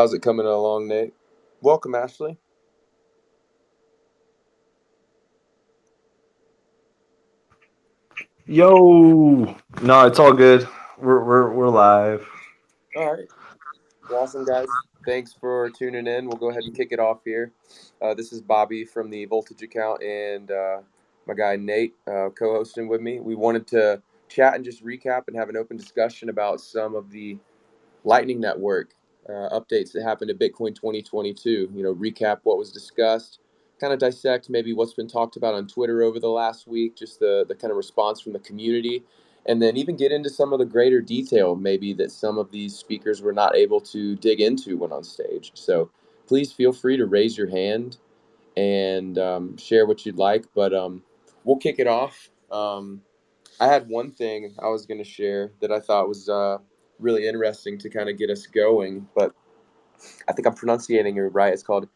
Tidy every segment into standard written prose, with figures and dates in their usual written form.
How's it coming along, Nate? Welcome, Ashley. Yo, no, it's all good. We're live. All right. Well, awesome, guys. Thanks for tuning in. We'll go ahead and kick it off here. This is Bobby from the Voltage account and my guy Nate co hosting with me. We wanted to chat and just recap and have an open discussion about some of the Lightning Network updates that happened at Bitcoin 2022. Recap what was discussed, kind of dissect maybe what's been talked about on Twitter over the last week, just the kind of response from the community, and then even get into some of the greater detail maybe that some of these speakers were not able to dig into when on stage. So please feel free to raise your hand and share what you'd like, but we'll kick it off. I had one thing I was going to share that I thought was really interesting to kind of get us going, but I think I'm pronouncing it right. It's called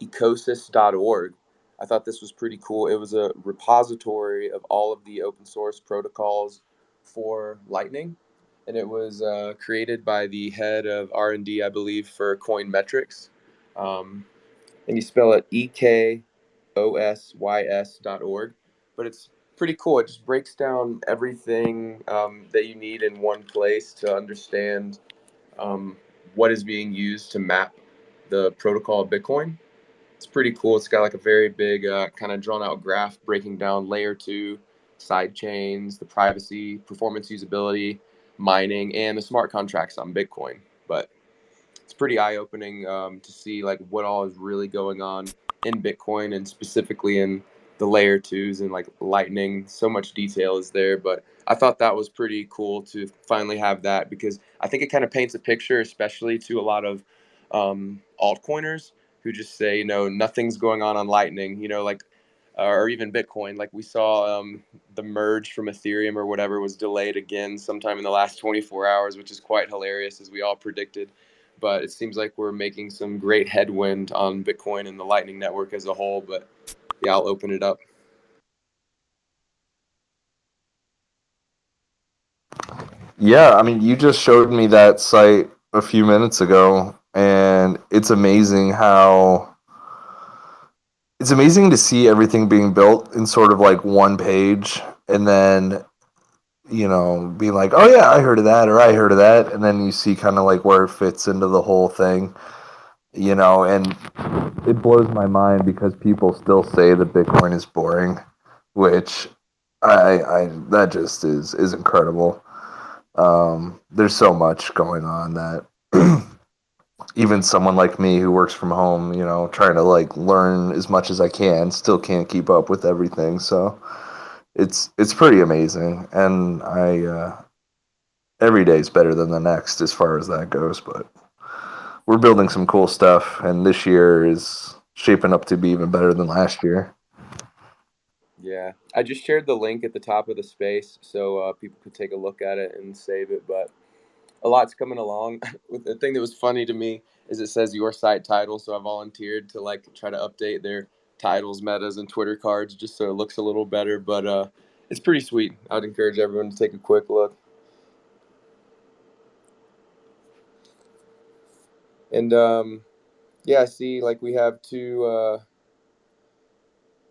ecosis.org. I thought this was pretty cool. It was a repository of all of the open source protocols for Lightning, and it was created by the head of R&D, I believe, for Coinmetrics. Um, and you spell it ekosys.org. But it's pretty cool. It just breaks down everything that you need in one place to understand um, what is being used to map the protocol of Bitcoin. It's pretty cool. It's got like a very big kind of drawn out graph breaking down layer two, side chains, the privacy, performance usability, mining, and the smart contracts on Bitcoin. But it's pretty eye opening to see like what all is really going on in Bitcoin and specifically in the layer twos and like Lightning. So much detail is there, but I thought that was pretty cool to finally have that because I think it kind of paints a picture, especially to a lot of altcoiners who just say, nothing's going on Lightning, like or even Bitcoin. Like we saw the merge from Ethereum or whatever was delayed again sometime in the last 24 hours, which is quite hilarious as we all predicted. But it seems like we're making some great headwind on Bitcoin and the Lightning Network as a whole. But yeah, I'll open it up. Yeah, I mean, you just showed me that site a few minutes ago, and it's amazing to see everything being built in sort of like one page, and then be like, oh yeah, I heard of that, or I heard of that, and then you see kind of like where it fits into the whole thing, and it blows my mind because people still say that Bitcoin is boring, which I that just is incredible. There's so much going on that even someone like me who works from home, trying to like learn as much as I can, still can't keep up with everything. So it's pretty amazing, and I every day is better than the next as far as that goes. But we're building some cool stuff, and this year is shaping up to be even better than last year. Yeah, I just shared the link at the top of the space so people could take a look at it and save it. But a lot's coming along. The thing that was funny to me is it says your site title, so I volunteered to like try to update their titles, metas, and Twitter cards just so it looks a little better. But it's pretty sweet. I'd encourage everyone to take a quick look. And yeah, I see like we have a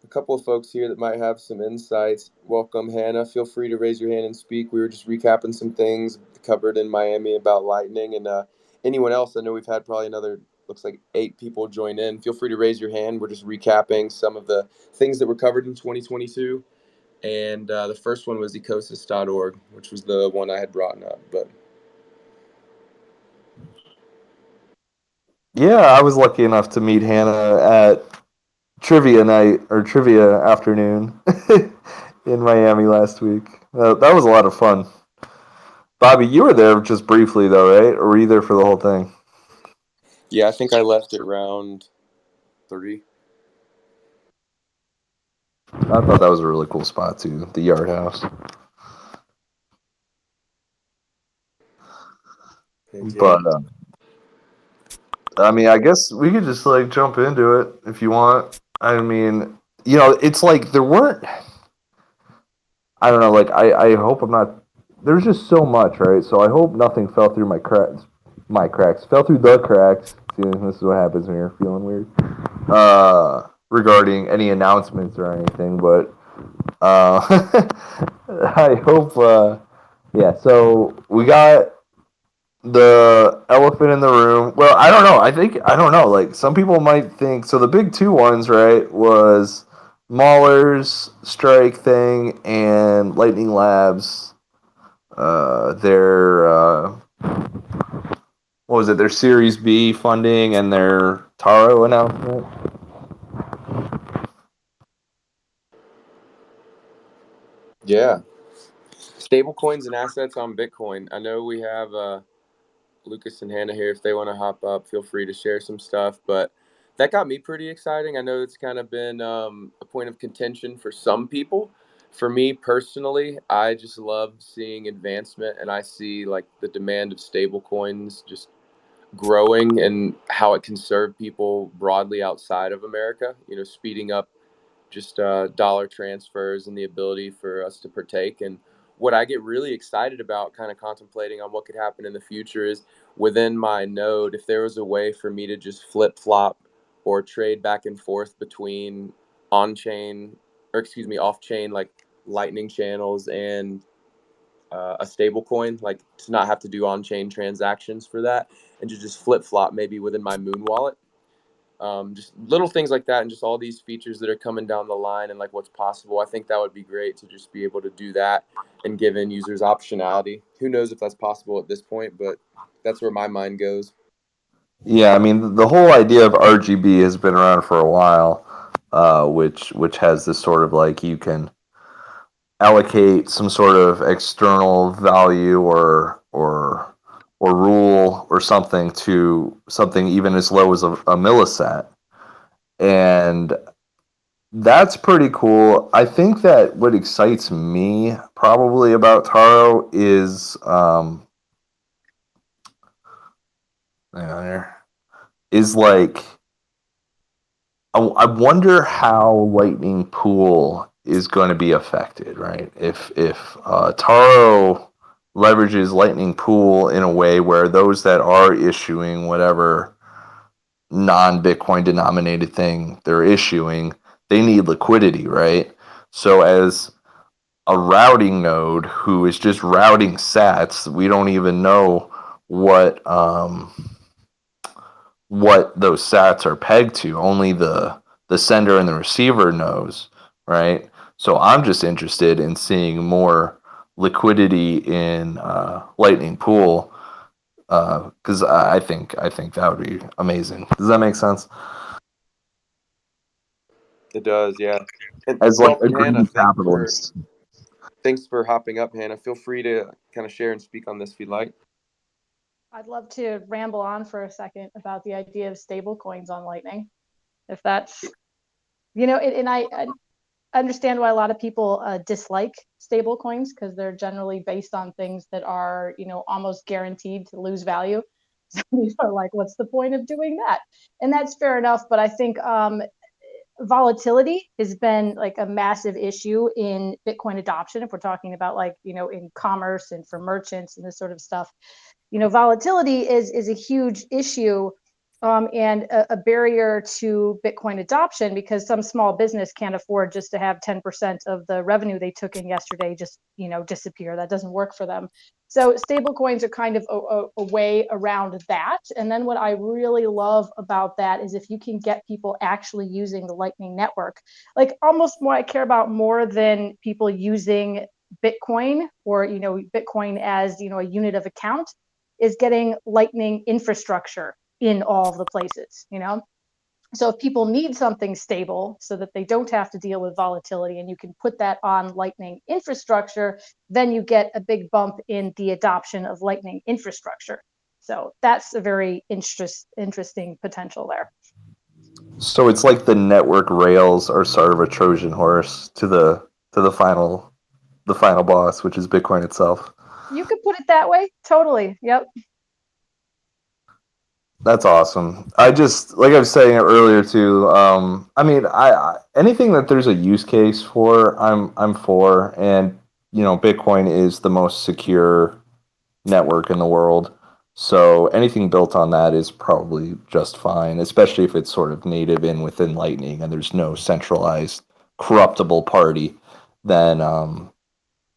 couple of folks here that might have some insights. Welcome, Hannah. Feel free to raise your hand and speak. We were just recapping some things covered in Miami about Lightning. And anyone else, I know we've had probably another, looks like 8 people join in. Feel free to raise your hand. We're just recapping some of the things that were covered in 2022. And the first one was ecosis.org, which was the one I had brought up. But Yeah, I was lucky enough to meet Hannah at trivia night or trivia afternoon in Miami last week. That was a lot of fun. Bobby, you were there just briefly though, right? Or were you there for the whole thing? yeah, I think I left at round 3. I thought that was a really cool spot too, the Yard House. Heck yeah. But I mean, I guess we could just like jump into it if you want. I mean, it's like there weren't. I don't know. Like I hope I'm not. There's just so much, right? So I hope nothing fell through my cracks. my cracks. Fell through the cracks. See, this is what happens when you're feeling weird. Regarding any announcements or anything, but I hope. Yeah, so we got the elephant in the room. Well, I don't know. I don't know. Like some people might think. So the big two ones, right, was Mahler's strike thing and Lightning Labs. Their what was it? Their Series B funding and their Taro announcement. Yeah. Stablecoins and assets on Bitcoin. I know we have Lucas and Hannah here. If they want to hop up, feel free to share some stuff. But that got me pretty exciting. I know it's kind of been a point of contention for some people. For me personally, I just love seeing advancement, and I see like the demand of stablecoins just growing and how it can serve people broadly outside of America. Speeding up just dollar transfers and the ability for us to partake. And what I get really excited about, kind of contemplating on what could happen in the future, is within my node, if there was a way for me to just flip flop or trade back and forth between off chain, like Lightning channels and a stable coin, like to not have to do on chain transactions for that and to just flip flop maybe within my Moon wallet. Just little things like that, and just all these features that are coming down the line and like what's possible. I think that would be great to just be able to do that and give end users optionality. Who knows if that's possible at this point, but that's where my mind goes. Yeah, I mean the whole idea of RGB has been around for a while, which has this sort of like you can allocate some sort of external value or rule or something to something even as low as a millisat, and that's pretty cool. I think that what excites me probably about Taro is hang on here, is like I wonder how Lightning Pool is going to be affected, right? If Taro leverages Lightning Pool in a way where those that are issuing whatever non-Bitcoin denominated thing they're issuing, they need liquidity, right? So as a routing node who is just routing sats, we don't even know what those sats are pegged to. Only the sender and the receiver knows, right? So I'm just interested in seeing more liquidity in Lightning Pool because I think that would be amazing. Does that make sense? It does, yeah. And As like well, a and Hannah, greedy capitalist. thanks for hopping up, Hannah. Feel free to kind of share and speak on this if you'd like. I'd love to ramble on for a second about the idea of stable coins on Lightning. If that's, and I understand why a lot of people dislike stable coins because they're generally based on things that are, almost guaranteed to lose value. So people are like, what's the point of doing that? And that's fair enough. But I think volatility has been like a massive issue in Bitcoin adoption. If we're talking about like, in commerce and for merchants and this sort of stuff, volatility is a huge issue and a barrier to Bitcoin adoption because some small business can't afford just to have 10% of the revenue they took in yesterday just disappear. That doesn't work for them. So stable coins are kind of a way around that. And then what I really love about that is if you can get people actually using the Lightning Network, like almost more I care about more than people using Bitcoin or Bitcoin as a unit of account is getting Lightning infrastructure in all of the places, So if people need something stable so that they don't have to deal with volatility and you can put that on Lightning infrastructure, then you get a big bump in the adoption of Lightning infrastructure. So that's a very interesting potential there. So it's like the network rails are sort of a Trojan horse to the final boss, which is Bitcoin itself. You could put it that way. Totally. Yep. That's awesome. I just, like I was saying earlier too. I mean, I anything that there's a use case for, I'm for, and Bitcoin is the most secure network in the world. So anything built on that is probably just fine, especially if it's sort of native in within Lightning and there's no centralized corruptible party. Then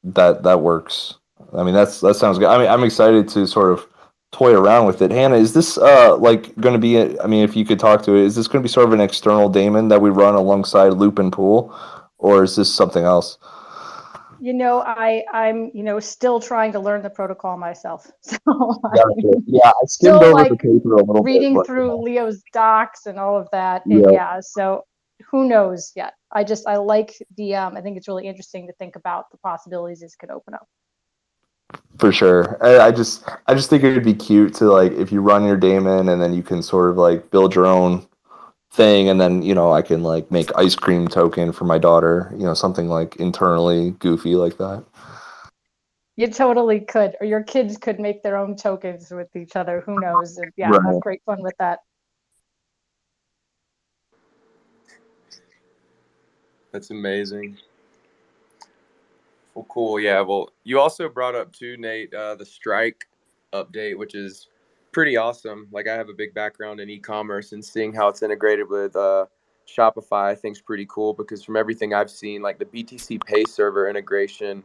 that works. I mean, that sounds good. I mean, I'm excited to sort of toy around with it. Hannah, is this like going to be? I mean, if you could talk to it, is this going to be sort of an external daemon that we run alongside Loop and Pool, or is this something else? I'm still trying to learn the protocol myself. So Gotcha. I'm Yeah, I skimmed still over like the paper a little bit, reading but through Leo's docs and all of that. And yeah, yeah, so who knows yet? I like the I think it's really interesting to think about the possibilities this could open up. for sure. I just think it would be cute to like if you run your daemon and then you can sort of like build your own thing, and then I can like make ice cream token for my daughter, something like internally goofy like that. You totally could, or your kids could make their own tokens with each other. Who knows? And yeah, have Right. great fun with that. That's amazing. Well, cool. Yeah. Well, you also brought up too, Nate, the strike update, which is pretty awesome. Like, I have a big background in e-commerce, and seeing how it's integrated with Shopify, I think is pretty cool because from everything I've seen, like the BTC Pay server integration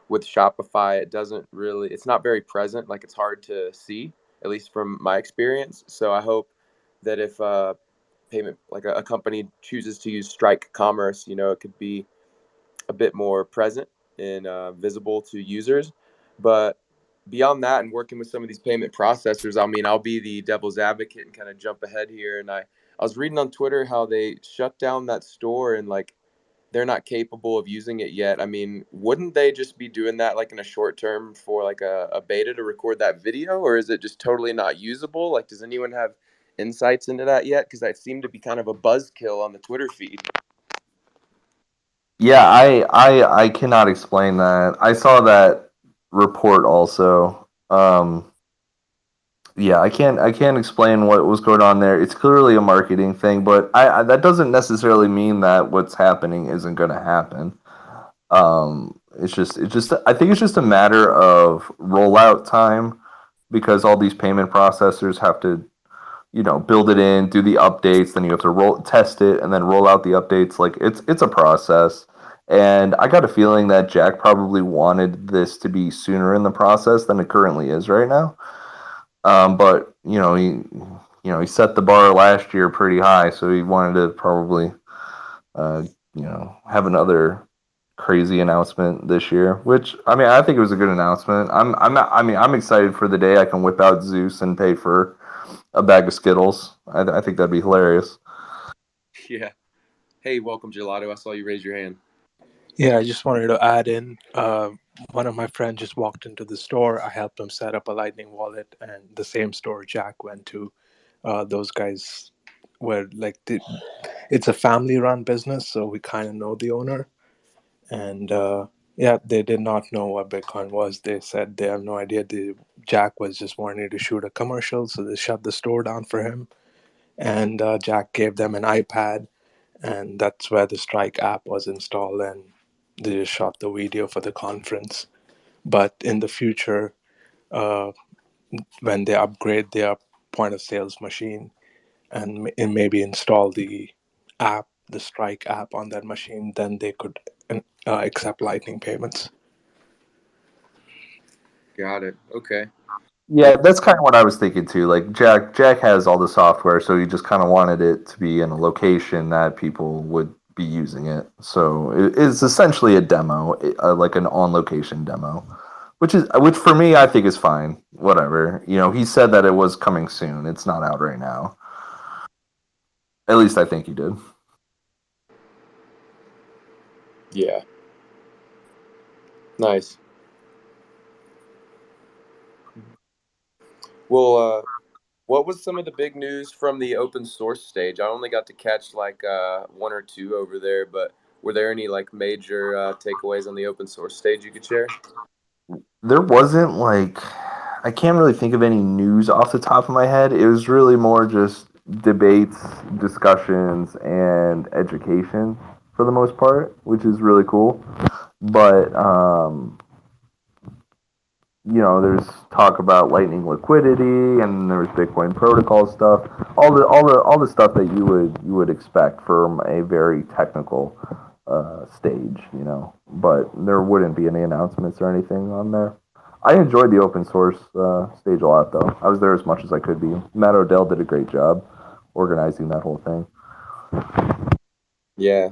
with Shopify, it's not very present. Like, it's hard to see, at least from my experience. So I hope that if payment, like a company chooses to use Strike Commerce, it could be a bit more present and visible to users. But beyond that, and working with some of these payment processors, I mean, I'll be the devil's advocate and kind of jump ahead here. And I was reading on Twitter how they shut down that store and like they're not capable of using it yet. I mean, wouldn't they just be doing that like in a short term for like a beta to record that video, or is it just totally not usable? Like, does anyone have insights into that yet? Because that seemed to be kind of a buzzkill on the Twitter feed. Yeah, I cannot explain that. I saw that report also. Yeah, I can't explain what was going on there. It's clearly a marketing thing, but that doesn't necessarily mean that what's happening isn't going to happen. It's just I think it's just a matter of rollout time because all these payment processors have to build it in, do the updates, then you have to test it, and then roll out the updates. Like it's a process. And I got a feeling that Jack probably wanted this to be sooner in the process than it currently is right now. But he set the bar last year pretty high, so he wanted to probably have another crazy announcement this year. Which I mean, I think it was a good announcement. I'm not. I mean, I'm excited for the day I can whip out Zeus and pay for a bag of Skittles. I think that'd be hilarious. Yeah. Hey, welcome, Gelato. I saw you raise your hand. Yeah, I just wanted to add in. One of my friends just walked into the store. I helped him set up a Lightning wallet, and the same store Jack went to. Those guys were like, it's a family-run business, so we kind of know the owner. And yeah, they did not know what Bitcoin was. They said they have no idea. Jack was just wanting to shoot a commercial, so they shut the store down for him. And Jack gave them an iPad, and that's where the Strike app was installed, and they just shot the video for the conference. But in the future, uh, when they upgrade their point of sales machine and maybe install the app, the Strike app on that machine, then they could accept Lightning payments. Got it. Okay. Yeah. Yeah, that's kind of what I was thinking too. Like Jack has all the software, so he just kind of wanted it to be in a location that people would be using it. So it's essentially a demo, like an on-location demo, which for me I think is fine. Whatever. He said that it was coming soon. It's not out right now. At least I think he did. Yeah. Nice. Well, what was some of the big news from the open source stage? I only got to catch like one or two over there, but were there any like major takeaways on the open source stage you could share? There wasn't like I can't really think of any news off the top of my head. It was really more just debates, discussions, and education for the most part, which is really cool. But there's talk about Lightning liquidity, and there's Bitcoin protocol stuff, all the stuff that you would expect from a very technical stage, But there wouldn't be any announcements or anything on there. I enjoyed the open source stage a lot, though. I was there as much as I could be. Matt Odell did a great job organizing that whole thing. Yeah.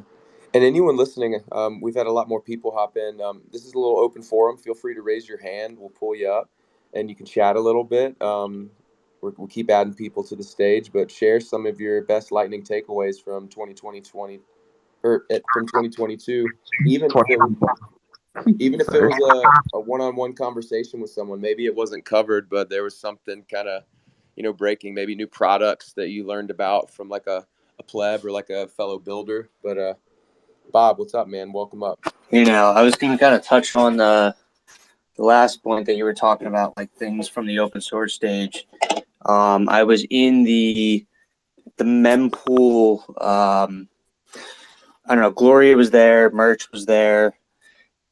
And anyone listening, we've had a lot more people hop in. This is a little open forum. Feel free to raise your hand. We'll pull you up, and you can chat a little bit. We'll keep adding people to the stage, but share some of your best Lightning takeaways from 2020 or from 2022. Even if it was a one-on-one conversation with someone, maybe it wasn't covered, but there was something kind of, breaking, maybe new products that you learned about from like a pleb or like a fellow builder. But Bob, what's up, man? Welcome up. I was going to kind of touch on the last point that you were talking about, like things from the open source stage. I was in the mempool. I don't know. Gloria was there. Merch was there,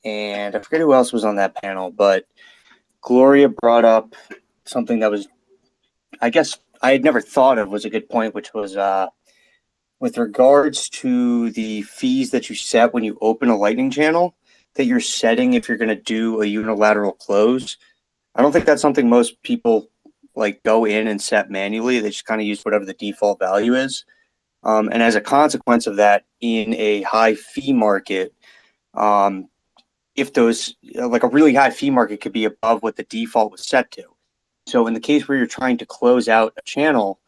and I forget who else was on that panel. But Gloria brought up something that was, I guess, I had never thought of was a good point, which was with regards to the fees that you set when you open a Lightning channel that you're setting if you're going to do a unilateral close. I don't think that's something most people like go in and set manually. They just kind of use whatever the default value is. And as a consequence of that, in a high fee market, if those, like a really high fee market could be above what the default was set to. So in the case where you're trying to close out a channel,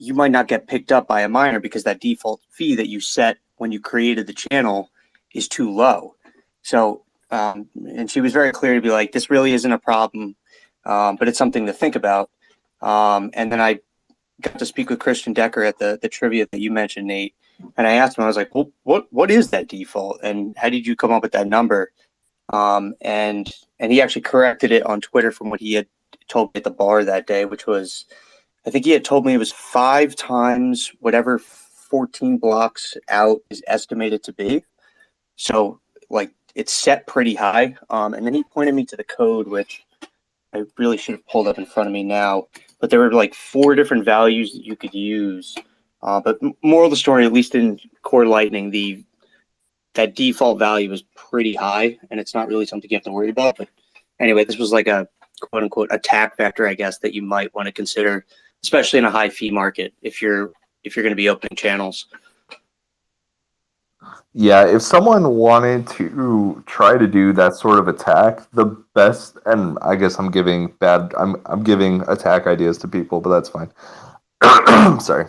you might not get picked up by a miner because that default fee that you set when you created the channel is too low. So, and she was very clear to be like, this really isn't a problem, but it's something to think about. And then I got to speak with Christian Decker at the trivia that you mentioned, Nate. And I asked him, I was like, well, what is that default? And how did you come up with that number? And he actually corrected it on Twitter from what he had told me at the bar that day, which was, I think he had told me it was 5 times whatever 14 blocks out is estimated to be. So like it's set pretty high. And then he pointed me to the code, which I really should have pulled up in front of me now, but there were like 4 different values that you could use. But moral of the story, at least in core Lightning, that default value is pretty high, and it's not really something you have to worry about. But anyway, this was like a quote unquote attack vector, I guess, that you might want to consider, especially in a high fee market if you're going to be opening channels. Yeah, if someone wanted to try to do that sort of attack, the best, and I guess I'm giving attack ideas to people, but that's fine. Sorry.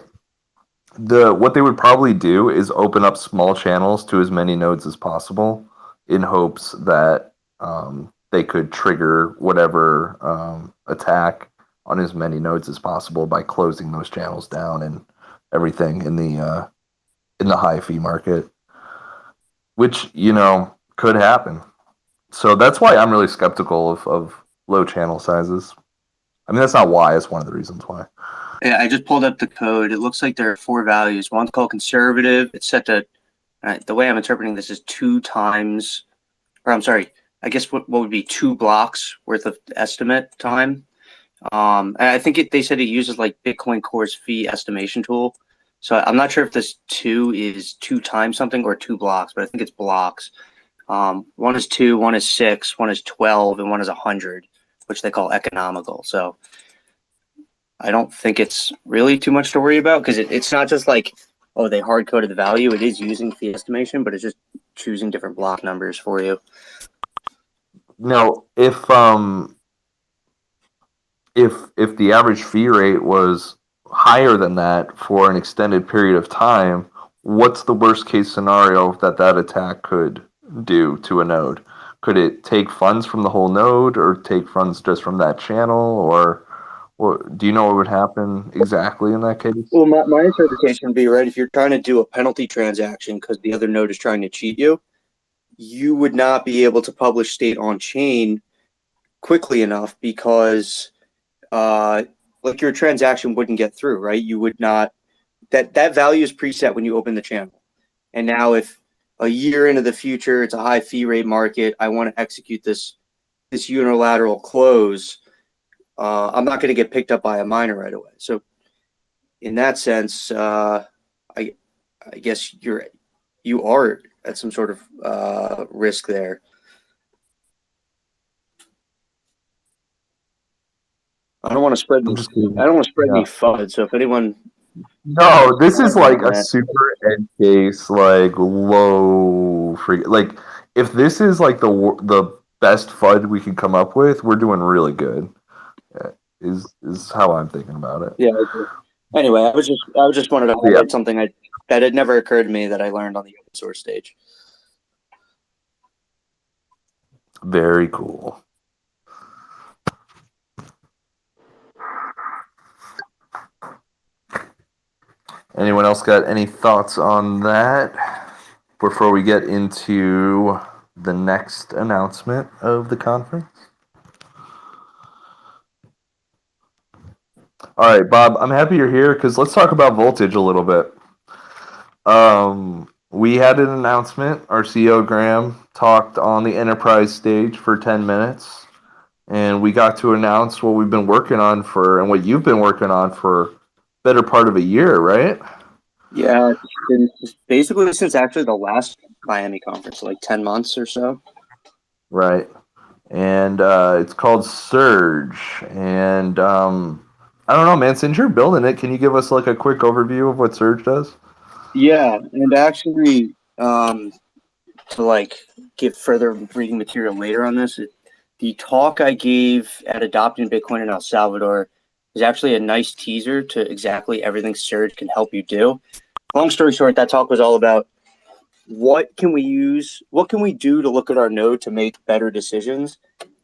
What they would probably do is open up small channels to as many nodes as possible in hopes that they could trigger whatever attack on as many nodes as possible by closing those channels down and everything in the high fee market, which could happen. So that's why I'm really skeptical of low channel sizes. I mean, that's not why; it's one of the reasons why. Yeah, I just pulled up the code. It looks like there are 4 values. One's called conservative. It's set to, the way I'm interpreting this is 2 times, or I'm sorry, I guess what would be 2 blocks worth of estimate time. And I think they said it uses like Bitcoin Core's fee estimation tool. So I'm not sure if this 2 is 2 times something or 2 blocks, but I think it's blocks. One is 2, one is 6, one is 12, and one is 100, which they call economical. So I don't think it's really too much to worry about because it's not just like, oh, they hard coded the value. It is using fee estimation, but it's just choosing different block numbers for you. No, if the average fee rate was higher than that for an extended period of time, what's the worst case scenario that attack could do to a node? Could it take funds from the whole node, or take funds just from that channel, or do you know what would happen exactly in that case? Well, my interpretation would be, right, if you're trying to do a penalty transaction because the other node is trying to cheat you, you would not be able to publish state on chain quickly enough because like your transaction wouldn't get through, right? You would not, that value is preset when you open the channel. And now if a year into the future, it's a high fee rate market, I want to execute this this unilateral close, I'm not going to get picked up by a miner right away. So in that sense, I guess you are at some sort of risk there. I don't want to spread any FUD. So if anyone, no, this is like a super edge case, like low free. Like if this is like the best FUD we can come up with, we're doing really good. Is how I'm thinking about it. Yeah. Anyway, I was just wanted to highlight something that had never occurred to me that I learned on the open source stage. Very cool. Anyone else got any thoughts on that before we get into the next announcement of the conference? All right, Bob, I'm happy you're here because let's talk about voltage a little bit. We had an announcement. Our CEO, Graham, talked on the enterprise stage for 10 minutes, and we got to announce what we've been working on and what you've been working on for better part of a year, right? Yeah, it's basically since actually the last Miami conference, like 10 months or so. Right. And it's called Surge. And I don't know, man, since you're building it, can you give us like a quick overview of what Surge does? Yeah, and actually, to like give further reading material later on this, the talk I gave at Adopting Bitcoin in El Salvador is actually a nice teaser to exactly everything Surge can help you do. Long story short, that talk was all about what can we do to look at our node to make better decisions.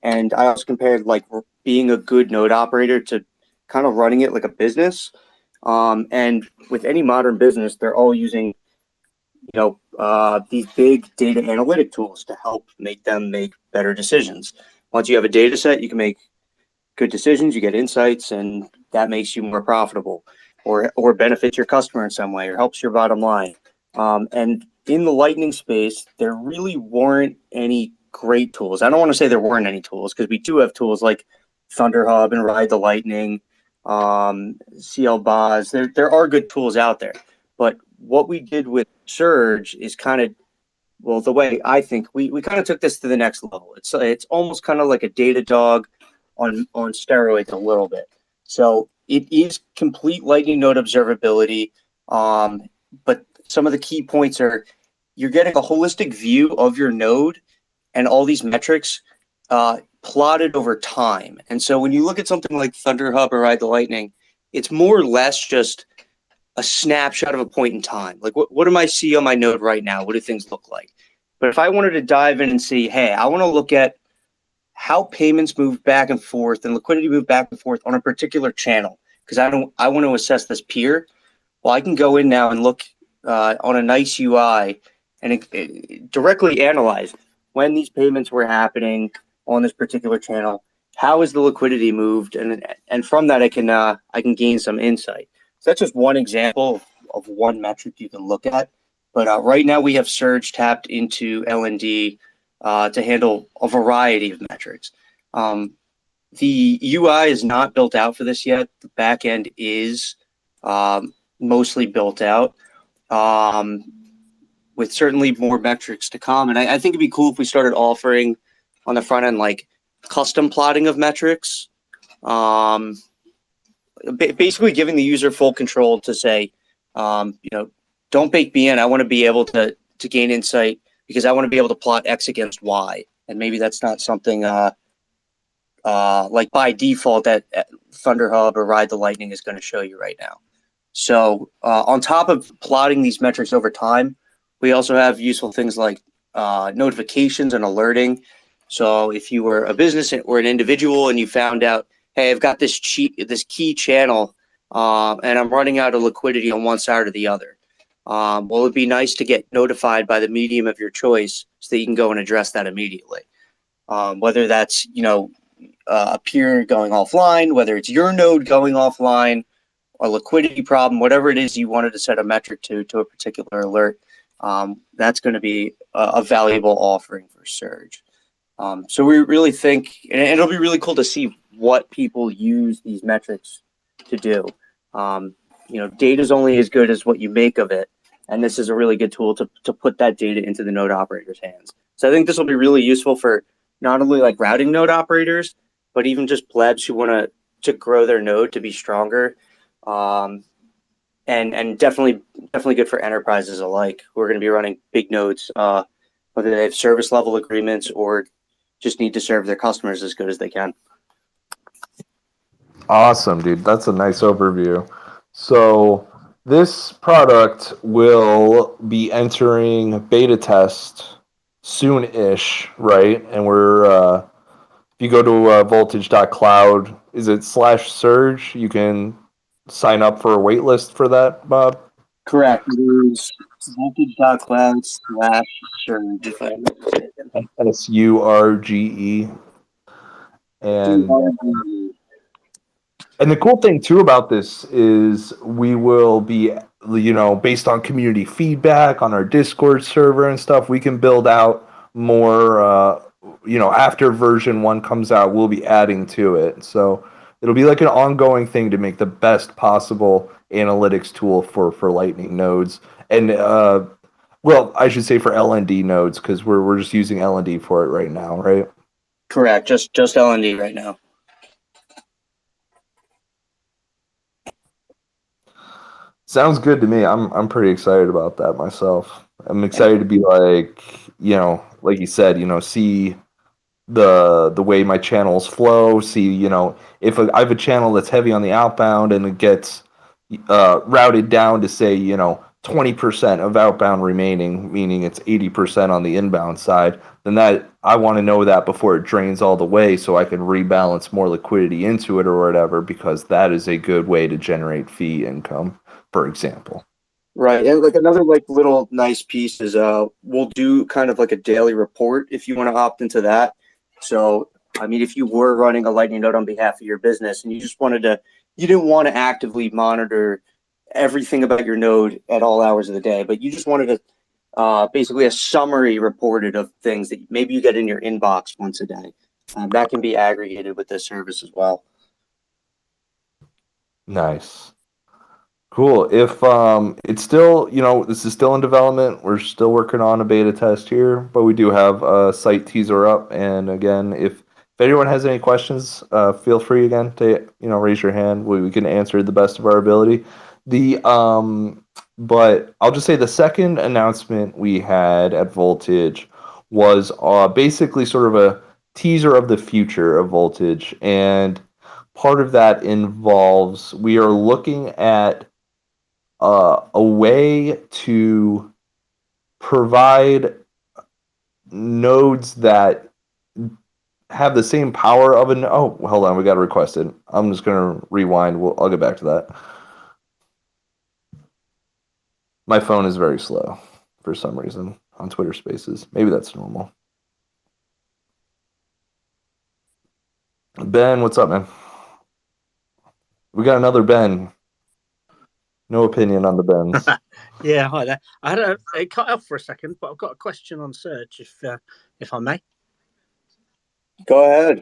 And I also compared like being a good node operator to kind of running it like a business. And with any modern business, they're all using, these big data analytic tools to help make them make better decisions. Once you have a data set, you can make good decisions, you get insights, and that makes you more profitable or benefits your customer in some way or helps your bottom line. And in the Lightning space, there really weren't any great tools. I don't want to say there weren't any tools because we do have tools like ThunderHub and Ride the Lightning, CL Boz. There are good tools out there. But what we did with Surge is kind of, well, the way I think we kind of took this to the next level. It's almost kind of like a Datadog on steroids a little bit. So it is complete Lightning node observability, but some of the key points are you're getting a holistic view of your node and all these metrics plotted over time. And so when you look at something like ThunderHub or Ride the Lightning, it's more or less just a snapshot of a point in time. Like what am I see on my node right now? What do things look like? But if I wanted to dive in and see, hey, I want to look at how payments move back and forth and liquidity move back and forth on a particular channel, because I want to assess this peer. Well, I can go in now and look on a nice UI and directly analyze when these payments were happening on this particular channel. How is the liquidity moved? And from that, I can gain some insight. So that's just one example of one metric you can look at. But right now we have Surge tapped into L&D to handle a variety of metrics. The UI is not built out for this yet. The back end is mostly built out, with certainly more metrics to come. And I think it'd be cool if we started offering on the front end like custom plotting of metrics, basically giving the user full control to say, don't bake me in. I want to be able to gain insight because I want to be able to plot X against Y. And maybe that's not something like by default that ThunderHub or Ride the Lightning is going to show you right now. So on top of plotting these metrics over time, we also have useful things like notifications and alerting. So if you were a business or an individual and you found out, hey, I've got this key channel and I'm running out of liquidity on one side or the other. Well, it'd be nice to get notified by the medium of your choice so that you can go and address that immediately. Whether that's, a peer going offline, whether it's your node going offline, a liquidity problem, whatever it is you wanted to set a metric to a particular alert, that's going to be a valuable offering for Surge. So we really think, and it'll be really cool to see what people use these metrics to do. Data is only as good as what you make of it, and this is a really good tool to put that data into the node operator's hands. So I think this will be really useful for not only like routing node operators, but even just plebs who want to grow their node to be stronger, and definitely good for enterprises alike who are going to be running big nodes, whether they have service level agreements or just need to serve their customers as good as they can. Awesome, dude. That's a nice overview. So this product will be entering beta test soon-ish, right? And we're if you go to voltage.cloud, is it /surge? You can sign up for a wait list for that, Bob? Correct. It is voltage.cloud/surge, if I'm not mistaken. SURGE. And the cool thing too about this is we will be, based on community feedback on our Discord server and stuff, we can build out more, after version 1 comes out, we'll be adding to it. So it'll be like an ongoing thing to make the best possible analytics tool for Lightning nodes. And, I should say for LND nodes, because we're just using LND for it right now, right? Correct. Just LND right now. Sounds good to me. I'm pretty excited about that myself. I'm excited to be like you said, see the way my channels flow, see, if I have a channel that's heavy on the outbound and it gets routed down to say, 20% of outbound remaining, meaning it's 80% on the inbound side, then that I want to know that before it drains all the way so I can rebalance more liquidity into it or whatever, because that is a good way to generate fee income, for example. Right. And like another little nice piece is we'll do kind of like a daily report if you want to opt into that. So if you were running a Lightning node on behalf of your business and you didn't want to actively monitor everything about your node at all hours of the day, but you just wanted basically a summary reported of things that maybe you get in your inbox once a day. That can be aggregated with this service as well. Nice. Cool. If it's still, this is still in development. We're still working on a beta test here, but we do have a site teaser up. And again, if anyone has any questions, feel free again to raise your hand. We can answer the best of our ability. But I'll just say the second announcement we had at Voltage was basically sort of a teaser of the future of Voltage, and part of that involves we are looking at a way to provide nodes that have the same power of an. Oh, hold on, we got to request it. I'm just gonna rewind. I'll get back to that. My phone is very slow for some reason on Twitter Spaces. Maybe that's normal. Ben, what's up, man? We got another Ben. No opinion on the Bens. Yeah, hi there. It cut off for a second, but I've got a question on Surge, if I may. Go ahead.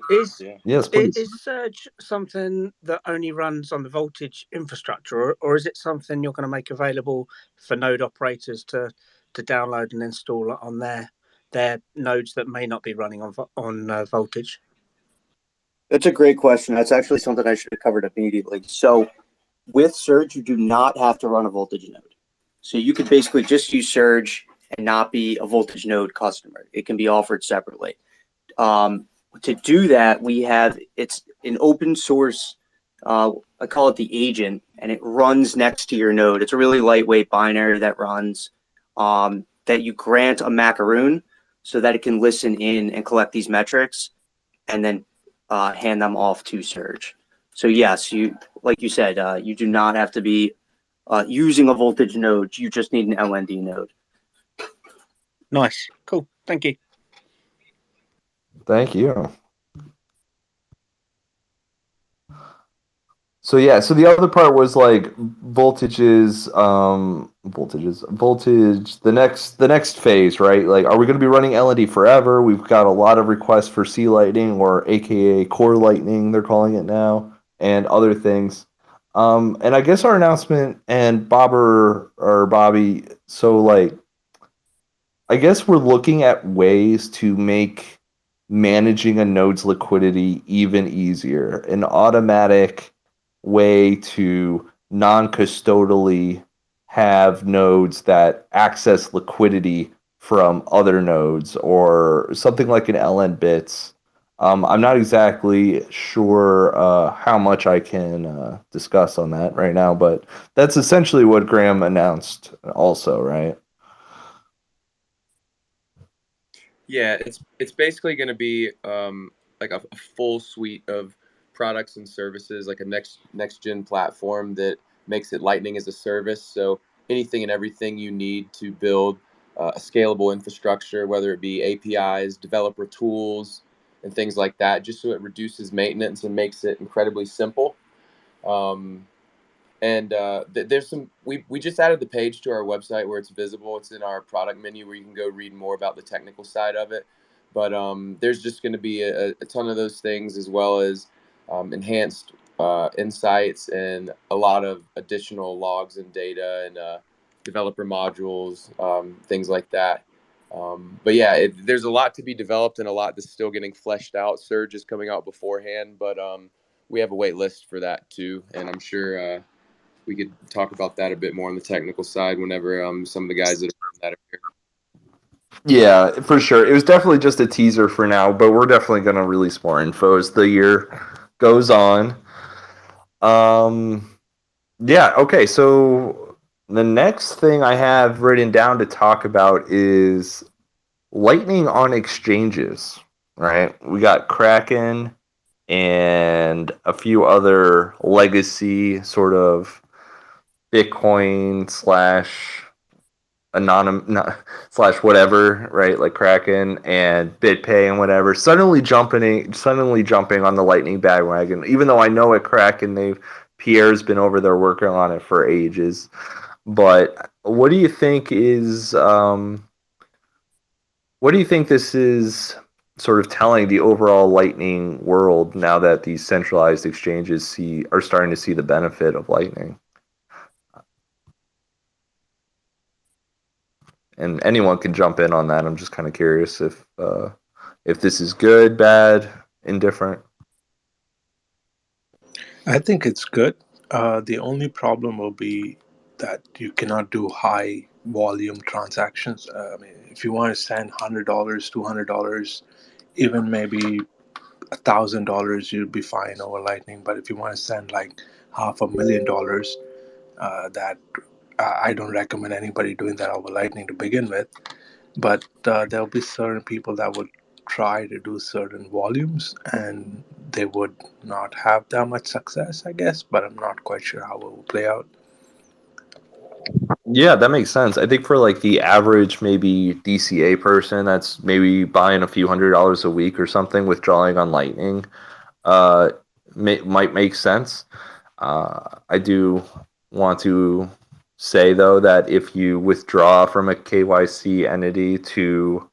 Yes, please. Is Surge something that only runs on the Voltage infrastructure, or is it something you're going to make available for node operators to download and install on their nodes that may not be running on Voltage? That's a great question. That's actually something I should have covered immediately. So with Surge, you do not have to run a Voltage node. So you could basically just use Surge and not be a Voltage node customer. It can be offered separately. To do that, it's an open source, I call it the agent, and it runs next to your node. It's a really lightweight binary that runs, that you grant a macaroon so that it can listen in and collect these metrics and then hand them off to Surge. So yes, like you said, you do not have to be using a Voltage node. You just need an LND node. Nice. Cool. Thank you. Thank you. So yeah, so the other part was like voltage, the next phase, right? Like, are we going to be running LED forever? We've got a lot of requests for C Lightning, or AKA Core Lightning, they're calling it now, and other things. And I guess our announcement and Bobby, so like, I guess we're looking at ways to make managing a node's liquidity even easier, an automatic way to non-custodially have nodes that access liquidity from other nodes, or something like an LN bits. I'm not exactly sure how much I can discuss on that right now, but that's essentially what Graham announced also, right? Yeah, it's basically going to be like a full suite of products and services, like a next gen platform that makes it Lightning as a service. So anything and everything you need to build a scalable infrastructure, whether it be APIs, developer tools, and things like that, just so it reduces maintenance and makes it incredibly simple. Um, and there's some we just added the page to our website where it's visible. It's in our product menu where you can go read more about the technical side of it. But there's just going to be a ton of those things, as well as enhanced insights and a lot of additional logs and data and developer modules, things like that. But yeah, there's a lot to be developed and a lot that's still getting fleshed out. Surge is coming out beforehand, but we have a wait list for that too, and I'm sure we could talk about that a bit more on the technical side whenever some of the guys that are that are here. Yeah, for sure. It was definitely just a teaser for now, but we're definitely going to release more info as the year goes on. Yeah, okay. So the next thing I have written down to talk about is Lightning on exchanges, right? We got Kraken and a few other legacy sort of Bitcoin slash slash whatever, right? Like Kraken and BitPay and whatever, suddenly jumping on the Lightning bandwagon. Even though I know at Kraken, Pierre's been over there working on it for ages. But what do you think this is sort of telling the overall Lightning world now that these centralized exchanges are starting to see the benefit of Lightning? And anyone can jump in on that. I'm just kind of curious if this is good, bad, indifferent. I think it's good. The only problem will be that you cannot do high volume transactions. I mean, if you want to send $100, $200, even maybe $1,000, you'll be fine over Lightning. But if you want to send like $500,000, that I don't recommend anybody doing that over Lightning to begin with. But there'll be certain people that would try to do certain volumes, and they would not have that much success, I guess. But I'm not quite sure how it will play out. Yeah, that makes sense. I think for like the average maybe DCA person that's maybe buying a few $100s a week or something, withdrawing on Lightning might make sense. I do want to say, though, that if you withdraw from a KYC entity to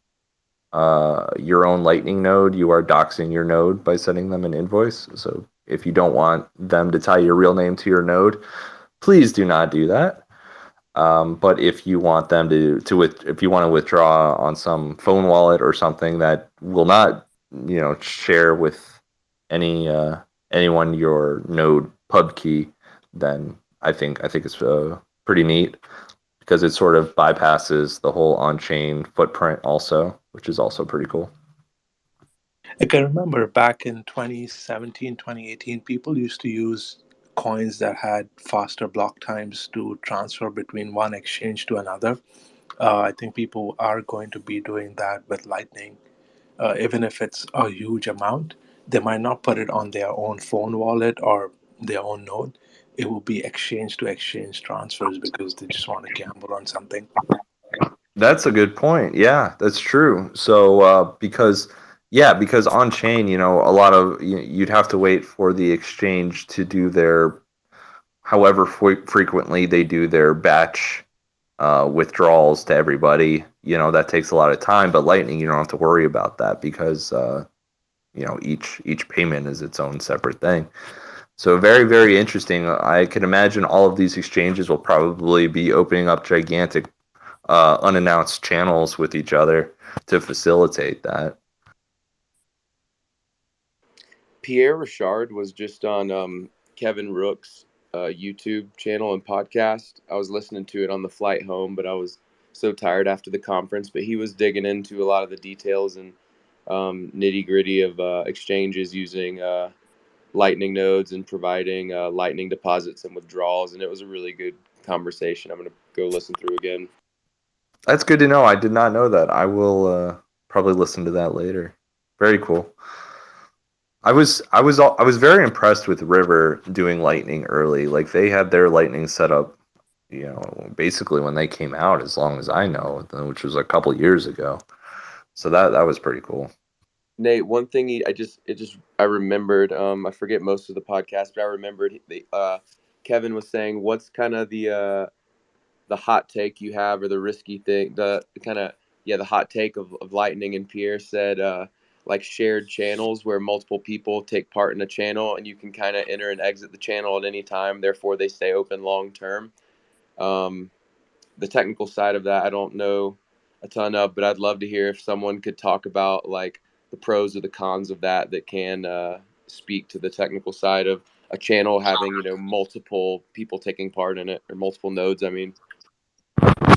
your own Lightning node, you are doxing your node by sending them an invoice. So if you don't want them to tie your real name to your node, please do not do that. But if you want them if you want to withdraw on some phone wallet or something that will not, share with anyone your node pub key, then I think it's pretty neat, because it sort of bypasses the whole on-chain footprint also, which is also pretty cool. I can remember back in 2017, 2018, people used to use coins that had faster block times to transfer between one exchange to another. I think people are going to be doing that with Lightning. Even if it's a huge amount, they might not put it on their own phone wallet or their own node. It will be exchange to exchange transfers because they just want to gamble on something. That's a good point. Yeah, that's true. So because on chain, a lot of you'd have to wait for the exchange to do their however frequently they do their batch withdrawals to everybody. That takes a lot of time, but Lightning, you don't have to worry about that because each payment is its own separate thing. So very, very interesting. I can imagine all of these exchanges will probably be opening up gigantic unannounced channels with each other to facilitate that. Pierre Richard was just on Kevin Rooks' YouTube channel and podcast. I was listening to it on the flight home, but I was so tired after the conference. But he was digging into a lot of the details and nitty gritty of exchanges using Lightning nodes and providing Lightning deposits and withdrawals. And it was a really good conversation. I'm going to go listen through again. That's good to know. I did not know that. I will probably listen to that later. Very cool. I was very impressed with River doing Lightning early. Like they had their Lightning set up, basically when they came out, as long as I know, which was a couple years ago. So that was pretty cool. Nate, one thing I remembered. I forget most of the podcast, but I remembered Kevin was saying, what's kind of the hot take you have, or the risky thing, the hot take of Lightning. And Pierre said like shared channels where multiple people take part in a channel, and you can kind of enter and exit the channel at any time. Therefore, they stay open long term. The technical side of that, I don't know a ton of, but I'd love to hear if someone could talk about like the pros or the cons of that can speak to the technical side of a channel having, multiple people taking part in it, or multiple nodes. I mean,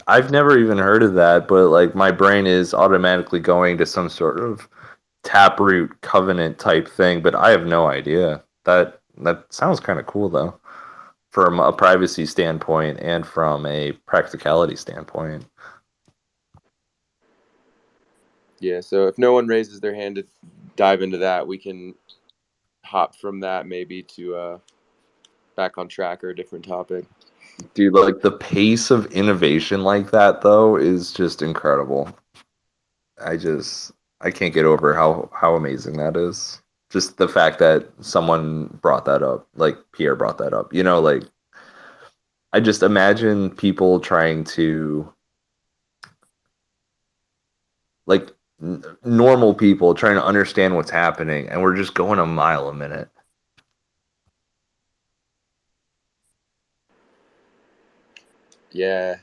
I've never even heard of that, but like my brain is automatically going to some sort of Taproot Covenant type thing, but I have no idea. That sounds kind of cool though, from a privacy standpoint and from a practicality standpoint. Yeah, so if no one raises their hand to dive into that, we can hop from that maybe to back on track or a different topic. Dude, like the pace of innovation like that though is just incredible. I can't get over how amazing that is. Just the fact that someone brought that up, like Pierre brought that up. Like I just imagine people trying to, like normal people trying to understand what's happening, and we're just going a mile a minute. Yeah.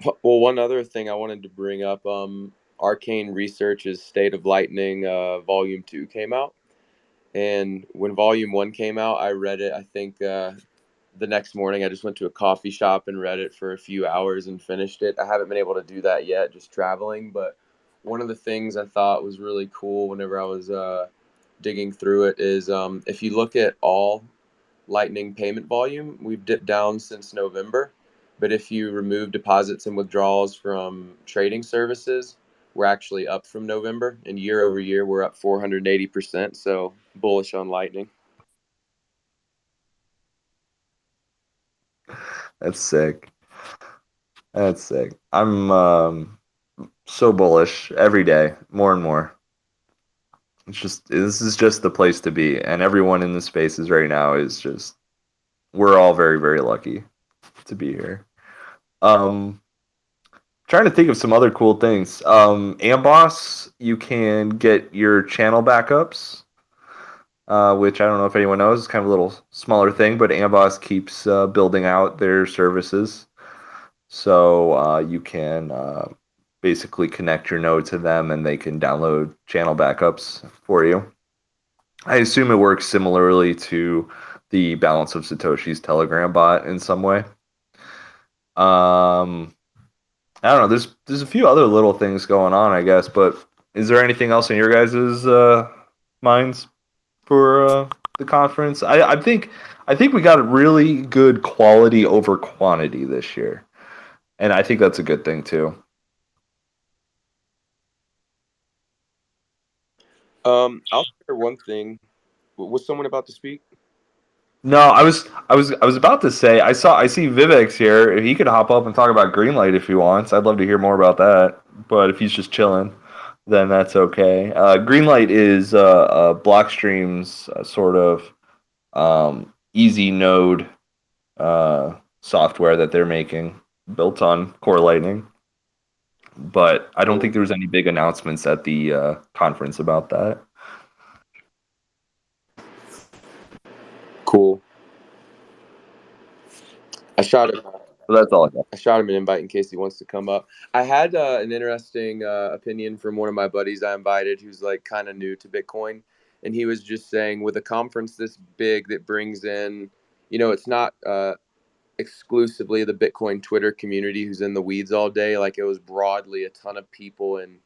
Well, one other thing I wanted to bring up, Arcane Research's State of Lightning Volume 2 came out. And when Volume 1 came out, I read it, I think, the next morning. I just went to a coffee shop and read it for a few hours and finished it. I haven't been able to do that yet, just traveling. But one of the things I thought was really cool whenever I was digging through it is if you look at all Lightning payment volume, we've dipped down since November. But if you remove deposits and withdrawals from trading services, we're actually up from November, and year over year, we're up 480%. So bullish on Lightning. That's sick. That's sick. I'm so bullish every day, more and more. This is just the place to be, and everyone in the spaces right now is just, we're all very, very lucky to be here. Trying to think of some other cool things. Ambos, you can get your channel backups, which I don't know if anyone knows. It's kind of a little smaller thing, but Ambos keeps building out their services. So you can basically connect your node to them, and they can download channel backups for you. I assume it works similarly to the Balance of Satoshi's Telegram bot in some way. I don't know. There's a few other little things going on, I guess. But is there anything else in your guys' minds for the conference? I think we got a really good quality over quantity this year, and I think that's a good thing too. I'll share one thing. Was someone about to speak? No, I was about to say I see Vivek's here. He could hop up and talk about Greenlight if he wants. I'd love to hear more about that. But if he's just chilling, then that's okay. Greenlight is Blockstream's sort of easy node software that they're making built on Core Lightning. But I don't think there was any big announcements at the conference about that. Cool. I shot him. So that's all I got. I shot him an invite in case he wants to come up. I had an interesting opinion from one of my buddies I invited who's like kind of new to Bitcoin. And he was just saying with a conference this big that brings in, it's not exclusively the Bitcoin Twitter community who's in the weeds all day. Like it was broadly a ton of people in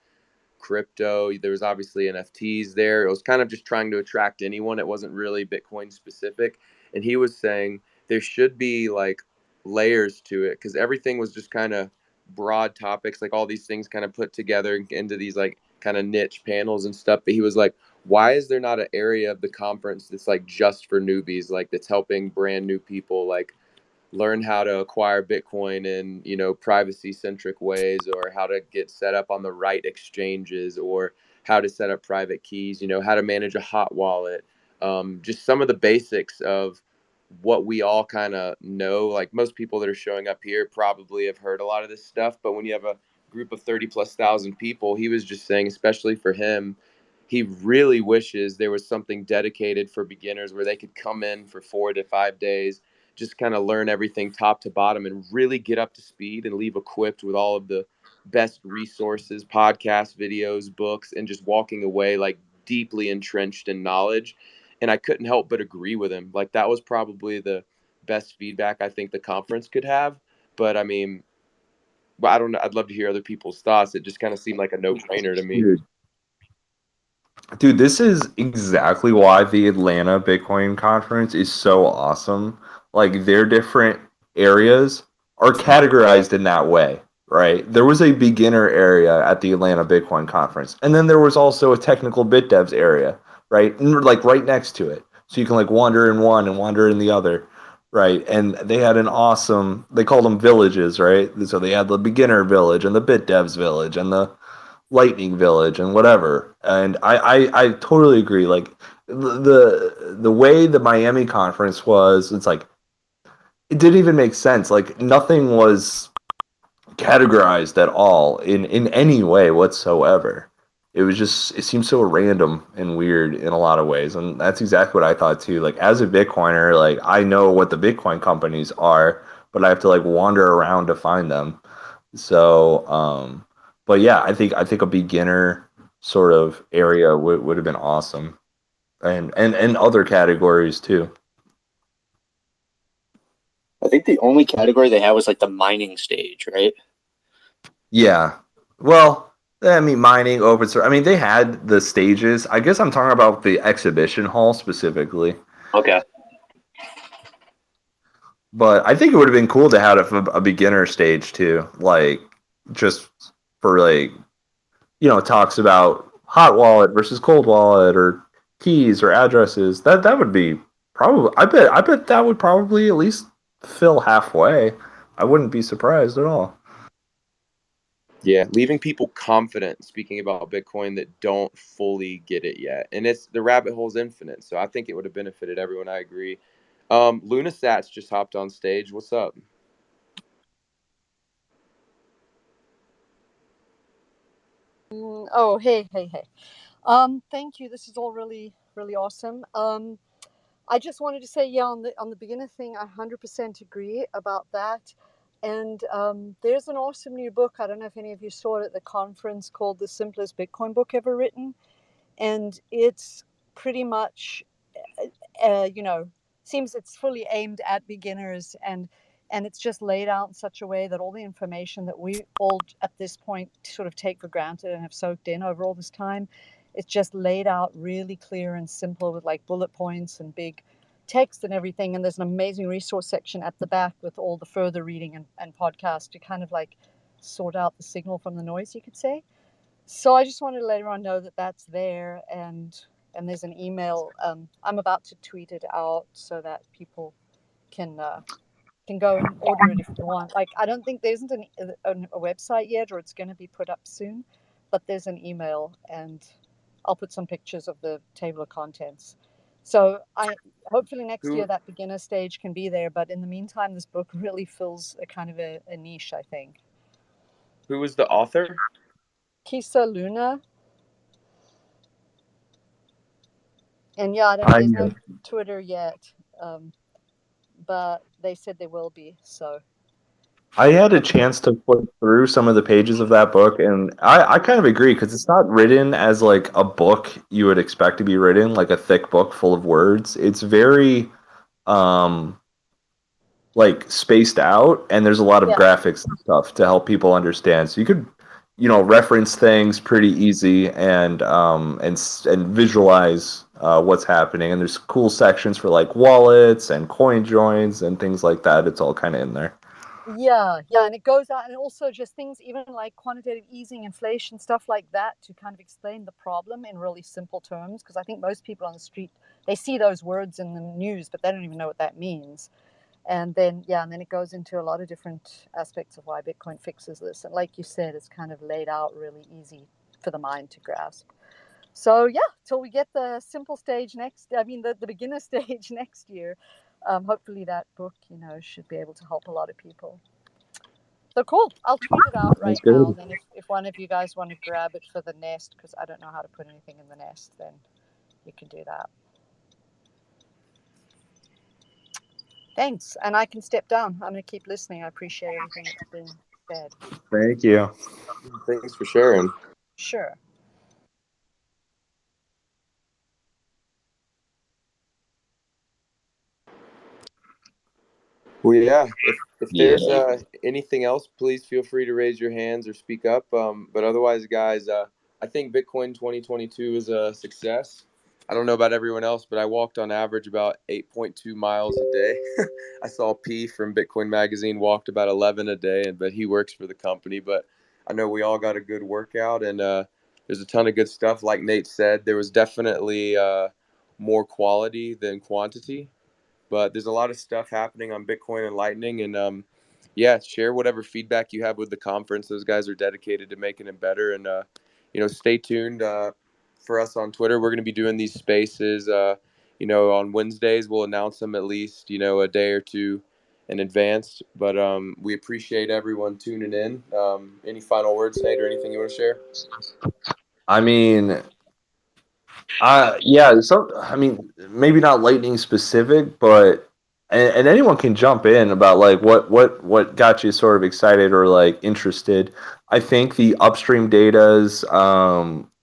crypto. There was obviously NFTs there. It was kind of just trying to attract anyone. It wasn't really Bitcoin specific. And he was saying there should be like layers to it because everything was just kind of broad topics, like all these things kind of put together into these like kind of niche panels and stuff. But he was like, why is there not an area of the conference that's like just for newbies, like that's helping brand new people like learn how to acquire Bitcoin in, privacy centric ways, or how to get set up on the right exchanges, or how to set up private keys, how to manage a hot wallet. Just some of the basics of what we all kind of know. Like most people that are showing up here probably have heard a lot of this stuff, but when you have a group of 30 plus thousand people, he was just saying, especially for him, he really wishes there was something dedicated for beginners where they could come in for 4 to 5 days, just kind of learn everything top to bottom and really get up to speed and leave equipped with all of the best resources, podcasts, videos, books, and just walking away like deeply entrenched in knowledge. And I couldn't help but agree with him. Like that was probably the best feedback I think the conference could have. But I mean, I don't know. I'd love to hear other people's thoughts. It just kind of seemed like a no-brainer to me. Dude, this is exactly why the Atlanta Bitcoin conference is so awesome. Like their different areas are categorized in that way, right? There was a beginner area at the Atlanta Bitcoin conference, and then there was also a technical bit devs area, right? And like right next to it. So you can like wander in one and wander in the other, right? And they had an awesome, they called them villages, right? So they had the beginner village and the bit devs village and the Lightning Village and whatever. And I totally agree. Like the way the Miami conference was, it's like it didn't even make sense. Like nothing was categorized at all in any way whatsoever. It was just it seemed so random and weird in a lot of ways. And that's exactly what I thought too. Like as a Bitcoiner, like I know what the Bitcoin companies are, but I have to like wander around to find them. So but yeah, I think a beginner sort of area would have been awesome, and other categories too. I think the only category they had was like the mining stage, right? Yeah, well, I mean, mining, open source. I mean, they had the stages. I guess I'm talking about the exhibition hall specifically. Okay. But I think it would have been cool to have a beginner stage too, like just for like talks about hot wallet versus cold wallet or keys or addresses. That would be probably I bet that would probably at least fill halfway. I wouldn't be surprised at all. Yeah, leaving people confident speaking about Bitcoin that don't fully get it yet. And it's the rabbit hole's infinite. So I think it would have benefited everyone. I agree. Lunasats just hopped on stage. What's up? Oh, hey. Thank you. This is all really, really awesome. I just wanted to say, yeah, on the beginner thing, I 100% agree about that. And there's an awesome new book. I don't know if any of you saw it at the conference called The Simplest Bitcoin Book Ever Written. And it's pretty much, seems it's fully aimed at beginners, and it's just laid out in such a way that all the information that we all at this point sort of take for granted and have soaked in over all this time, it's just laid out really clear and simple with like bullet points and big text and everything. And there's an amazing resource section at the back with all the further reading and podcasts to kind of like sort out the signal from the noise, you could say. So I just wanted to let everyone know that that's there, and there's an email. I'm about to tweet it out so that people can go and order it if you want. Like I don't think there isn't a website yet, or it's going to be put up soon, but there's an email, and I'll put some pictures of the table of contents. So hopefully next year Who that beginner stage can be there. But in the meantime, this book really fills a kind of a niche, I think. who was the author? Kisa Luna. And yeah, I don't know, I there's no Twitter yet, but they said there will be. So I had a chance to flip through some of the pages of that book, and I kind of agree because it's not written as like a book you would expect to be written, like a thick book full of words. It's very um like spaced out, and there's a lot of yeah, graphics and stuff to help people understand. So you could, reference things pretty easy and visualize what's happening. And there's cool sections for like wallets and coin joins and things like that. It's all kind of in there. yeah, and it goes out, and also just things even like quantitative easing, inflation, stuff like that, to kind of explain the problem in really simple terms. Because I think most people on the street, they see those words in the news, but they don't even know what that means. And then it goes into a lot of different aspects of why Bitcoin fixes this. And like you said, it's kind of laid out really easy for the mind to grasp. So yeah, till we get the simple stage the beginner stage next year, hopefully that book, should be able to help a lot of people. So cool. I'll tweet it out right That's now. good. And then if one of you guys want to grab it for the nest, because I don't know how to put anything in the nest, then you can do that. Thanks. And I can step down. I'm going to keep listening. I appreciate everything that's been said. Thank you. Thanks for sharing. Sure. Well, yeah. If Yeah. there's anything else, please feel free to raise your hands or speak up. But otherwise, guys, I think Bitcoin 2022 is a success. I don't know about everyone else, but I walked on average about 8.2 miles a day. I saw P from Bitcoin Magazine walked about 11 a day, but he works for the company. But I know we all got a good workout, and there's a ton of good stuff. Like Nate said, there was definitely more quality than quantity. But there's a lot of stuff happening on Bitcoin and Lightning, and yeah, share whatever feedback you have with the conference. Those guys are dedicated to making it better, and stay tuned for us on Twitter. We're going to be doing these spaces. On Wednesdays, we'll announce them at least a day or two in advance. But we appreciate everyone tuning in. Any final words, Nate, or anything you want to share? I mean, yeah. So, I mean, maybe not lightning specific, but and anyone can jump in about like what got you sort of excited or like interested. I think the upstream data's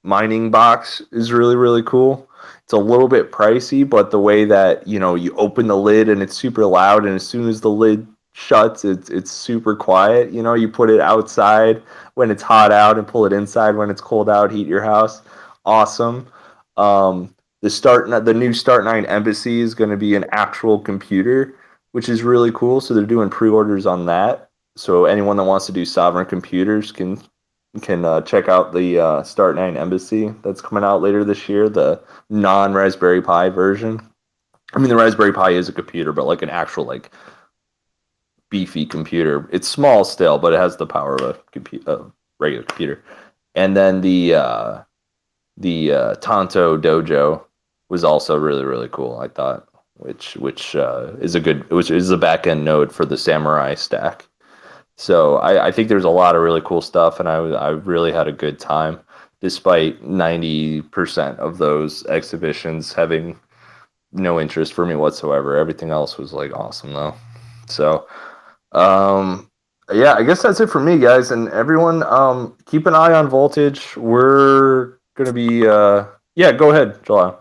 mining box is really really cool. It's a little bit pricey, but the way that you open the lid and it's super loud, and as soon as the lid shuts, it's super quiet. You put it outside when it's hot out and pull it inside when it's cold out. Heat your house. Awesome. The new Start 9 Embassy is going to be an actual computer, which is really cool. So they're doing pre-orders on that. So anyone that wants to do sovereign computers can check out the Start 9 Embassy that's coming out later this year, the non-Raspberry Pi version. I mean, the Raspberry Pi is a computer, but like an actual like beefy computer. It's small still, but it has the power of a regular computer. And then the Tonto Dojo was also really really cool, I thought, which is a back end node for the Samurai stack. So I think there's a lot of really cool stuff, and I really had a good time, despite 90% of those exhibitions having no interest for me whatsoever. Everything else was like awesome though. So yeah, I guess that's it for me, guys, and everyone. Keep an eye on Voltage. We're gonna be yeah, go ahead, July.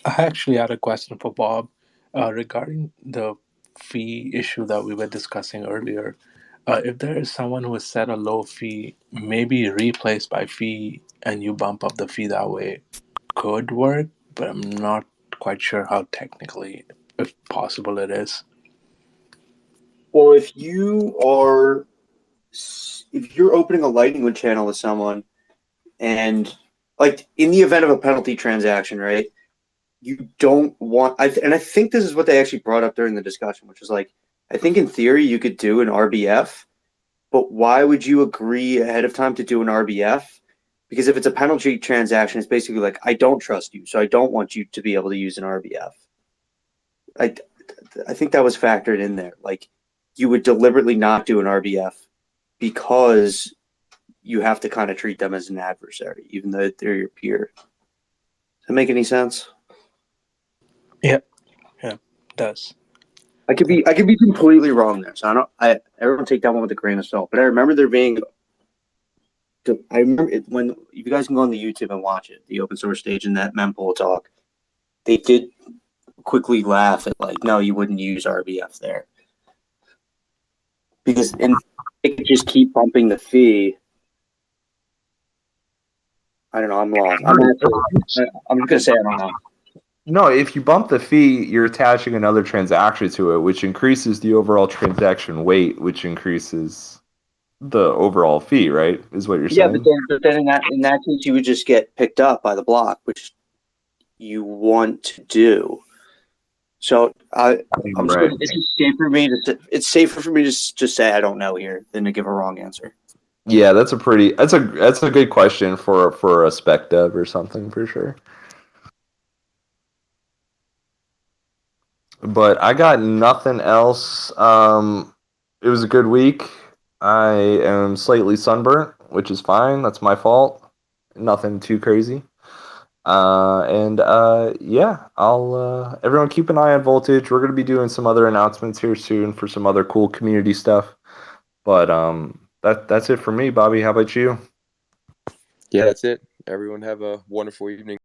I actually had a question for Bob regarding the fee issue that we were discussing earlier. If there is someone who has set a low fee, maybe replaced by fee, and you bump up the fee that way, could work, but I'm not quite sure how technically, if possible, it is. Well, if you're opening a Lightning channel with someone, and like in the event of a penalty transaction, right? You don't want, and I think this is what they actually brought up during the discussion, which was like, I think in theory you could do an RBF, but why would you agree ahead of time to do an RBF Because if it's a penalty transaction, it's basically like, I don't trust you, so I don't want you to be able to use an RBF. I think that was factored in there. Like, you would deliberately not do an RBF because you have to kind of treat them as an adversary, even though they're your peer. Does that make any sense? Yeah, it does. I could be completely wrong there. So everyone take that one with a grain of salt. But I remember there being. I remember it when you guys can go on the YouTube and watch it, the open source stage and that mempool talk. They did quickly laugh at like, no, you wouldn't use RBF there because it could just keep bumping the fee. I don't know. I'm lost. I'm just gonna say I don't know. No, if you bump the fee, you're attaching another transaction to it, which increases the overall transaction weight, which increases the overall fee, right? Is what you're saying? Yeah, but then in that case, you would just get picked up by the block, which you want to do. So it's safer for me to just say I don't know here than to give a wrong answer. Yeah, that's a good question for a spec dev or something for sure. But I got nothing else. It was a good week. I am slightly sunburnt, which is fine. That's my fault. Nothing too crazy. Yeah, I'll everyone keep an eye on Voltage. We're gonna be doing some other announcements here soon for some other cool community stuff. But that's it for me, Bobby. How about you? Yeah, that's it. Everyone have a wonderful evening.